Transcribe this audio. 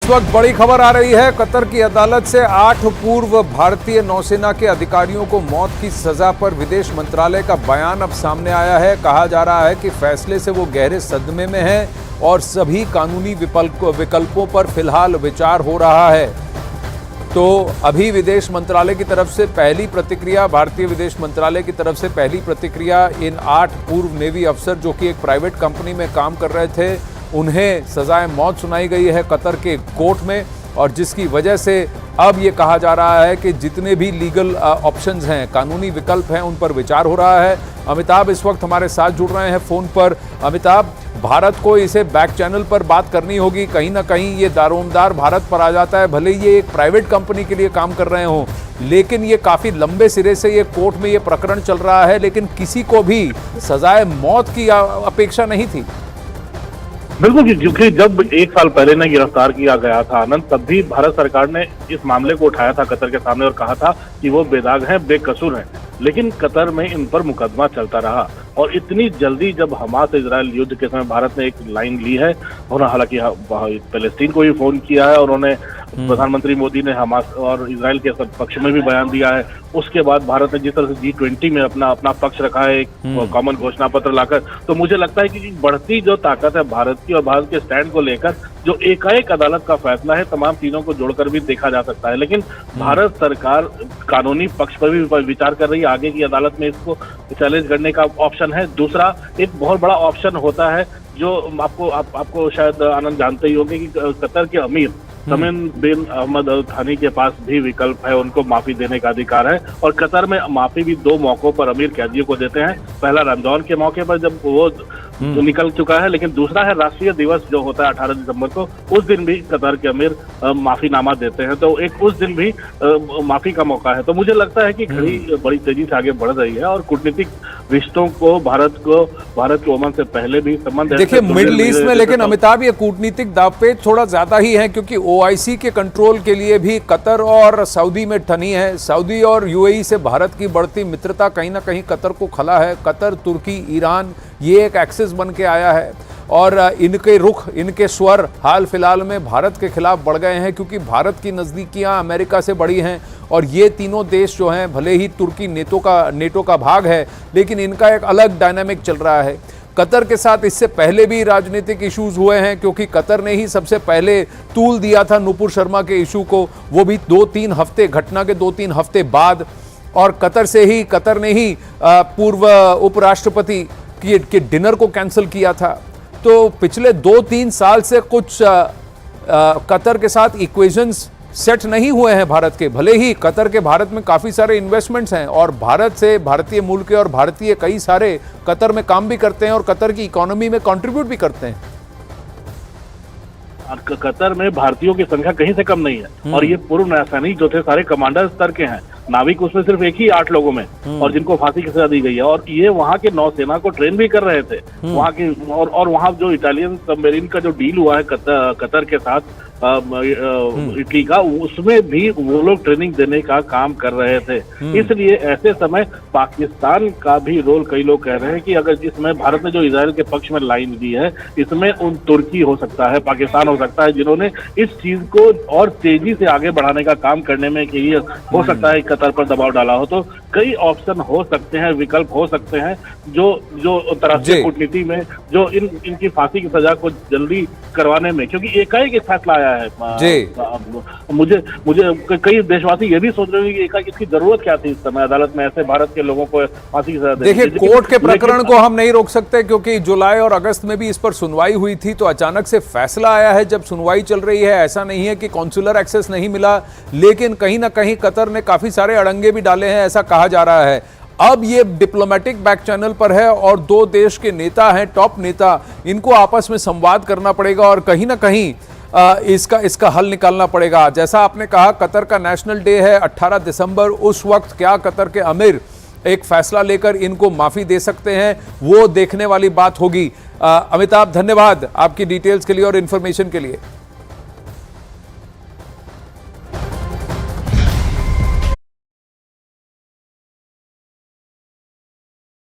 वक्त बड़ी खबर आ रही है। कतर की अदालत से 8 पूर्व भारतीय नौसेना के अधिकारियों को मौत की सजा पर विदेश मंत्रालय का बयान अब सामने आया है। कहा जा रहा है कि फैसले से वो गहरे सदमे में हैं और सभी कानूनी विकल्पों पर फिलहाल विचार हो रहा है। तो अभी विदेश मंत्रालय की तरफ से पहली प्रतिक्रिया, भारतीय विदेश मंत्रालय की तरफ से पहली प्रतिक्रिया, इन 8 पूर्व नेवी अफसर जो कि एक प्राइवेट कंपनी में काम कर रहे थे, उन्हें सजाए मौत सुनाई गई है कतर के कोर्ट में। और जिसकी वजह से अब ये कहा जा रहा है कि जितने भी लीगल ऑप्शंस हैं, कानूनी विकल्प हैं, उन पर विचार हो रहा है। अमिताभ इस वक्त हमारे साथ जुड़ रहे हैं फोन पर। अमिताभ, भारत को इसे बैक चैनल पर बात करनी होगी। कहीं ना कहीं ये दारोमदार भारत पर आ जाता है। भले ये एक प्राइवेट कंपनी के लिए काम कर रहे हों, लेकिन ये काफी लंबे सिरे से ये कोर्ट में ये प्रकरण चल रहा है, लेकिन किसी को भी सजाए मौत की अपेक्षा नहीं थी। बिल्कुल, क्योंकि जब 1 साल पहले ने गिरफ्तार किया गया था आनंद, तब भी भारत सरकार ने इस मामले को उठाया था कतर के सामने और कहा था कि वो बेदाग हैं, बेकसूर हैं। लेकिन कतर में इन पर मुकदमा चलता रहा और इतनी जल्दी जब हमास इजराइल युद्ध के समय भारत ने एक लाइन ली है, उन्होंने हालांकि पैलेस्टीन को भी फोन किया है और उन्होंने प्रधानमंत्री मोदी ने हमास और इजराइल के पक्ष में भी बयान दिया है। उसके बाद भारत ने जिस तरह से G20 में अपना पक्ष रखा है, एक कॉमन घोषणा पत्र लाकर, तो मुझे लगता है कि बढ़ती जो ताकत है भारत की और भारत के स्टैंड को लेकर जो एकाएक अदालत का फैसला है, तमाम चीजों को जोड़कर भी देखा जा सकता है। लेकिन भारत सरकार कानूनी पक्ष पर भी विचार कर रही है। आगे की अदालत में इसको चैलेंज करने का ऑप्शन है। दूसरा एक बहुत बड़ा ऑप्शन होता है जो आपको शायद आनंद जानते ही होंगे कि कतर के अमीर तमीम बिन अहमद अल थानी के पास भी विकल्प है, उनको माफी देने का अधिकार है। और कतर में माफी भी 2 मौकों पर अमीर कैदियों को देते हैं। पहला रमजान के मौके पर जब वो तो निकल चुका है, लेकिन दूसरा है राष्ट्रीय दिवस जो होता है 18 दिसंबर को, उस दिन भी कतर के अमीर माफीनामा देते हैं। तो एक उस दिन भी माफी का मौका है। तो मुझे लगता है कि घड़ी बड़ी तेजी से आगे बढ़ रही है और कूटनीतिक रिश्तों को भारत के ओमान से पहले भी संबंध, देखिए मिडिल ईस्ट में, लेकिन अमिताभ ये कूटनीतिक दावपेच थोड़ा ज्यादा ही है, क्योंकि OIC के कंट्रोल के लिए भी कतर और सऊदी में ठनी है। सऊदी और UAE से भारत की बढ़ती मित्रता कहीं ना कहीं कतर को खला है। कतर, तुर्की, ईरान, ये एक एक्सिस बन के आया है और इनके रुख, इनके स्वर हाल फिलहाल में भारत के खिलाफ बढ़ गए हैं, क्योंकि भारत की नज़दीकियां अमेरिका से बढ़ी हैं। और ये तीनों देश जो हैं, भले ही तुर्की नेटो का भाग है, लेकिन इनका एक अलग डायनामिक चल रहा है। कतर के साथ इससे पहले भी राजनीतिक इश्यूज हुए हैं, क्योंकि कतर ने ही सबसे पहले तूल दिया था नुपुर शर्मा के इशू को, वो भी 2-3 हफ्ते, घटना के 2-3 हफ्ते बाद। और कतर ने ही पूर्व उपराष्ट्रपति के डिनर को कैंसिल किया था। तो पिछले 2-3 साल से कुछ कतर के साथ इक्वेशंस सेट नहीं हुए हैं भारत के। भले ही कतर के भारत में काफी सारे इन्वेस्टमेंट्स हैं और भारत से, भारतीय मूल के और भारतीय कई सारे कतर में काम भी करते हैं और कतर की इकोनॉमी में कंट्रीब्यूट भी करते हैं। कतर में भारतीयों की संख्या कहीं से कम नहीं है और ये पूर्व नौसैनिक जो थे सारे कमांडर स्तर के हैं। नाविक उसमें सिर्फ एक ही 8 लोगों में, और जिनको फांसी की सजा दी गई है। और ये वहाँ के नौसेना को ट्रेन भी कर रहे थे वहाँ की। और वहाँ जो इटालियन सबमरीन का जो डील हुआ है कतर के साथ इटली का, उसमें भी वो लोग ट्रेनिंग देने का काम कर रहे थे। इसलिए ऐसे समय पाकिस्तान का भी रोल, कई लोग कह रहे हैं कि अगर जिसमें भारत ने जो इजराइल के पक्ष में लाइन दी है, इसमें तुर्की हो सकता है, पाकिस्तान हो सकता है, जिन्होंने इस चीज को और तेजी से आगे बढ़ाने का काम करने में कि हो सकता है कतर पर दबाव डाला हो। तो कई ऑप्शन हो सकते हैं, विकल्प हो सकते हैं जो अंतर्राष्ट्रीय कूटनीति में जो इनकी फांसी की सजा को जल्दी करवाने में, क्योंकि एकाएक फैसला आया है। मुझे कई देशवासी ये भी सोच रहे हैं कि एकाएक इसकी जरूरत क्या थी इस समय अदालत में ऐसे भारत के लोगों को फांसी की सजा देने। देखिए, कोर्ट के प्रकरण को हम नहीं रोक सकते, क्योंकि जुलाई और अगस्त में भी इस पर सुनवाई हुई थी, तो अचानक से फैसला आया है जब सुनवाई चल रही है। ऐसा नहीं है कि कॉन्सुलर एक्सेस नहीं मिला, लेकिन कहीं ना कहीं कतर ने काफी सारे अड़ंगे भी डाले हैं, ऐसा कहा जा रहा है। अब ये डिप्लोमेटिक बैक चैनल पर है और 2 देश के नेता हैं, टॉप नेता, इनको आपस में संवाद करना पड़ेगा और कहीं ना कहीं इसका हल निकालना पड़ेगा। जैसा आपने कहा, कतर का नेशनल डे है 18 दिसंबर। उस वक्त क्या कतर के अमीर एक फैसला लेकर इनको माफी दे सकते हैं, वो देखने वाली बात होगी। अमिताभ, धन्यवाद आपकी डिटेल्स के लिए और इन्फॉर्मेशन के लिए।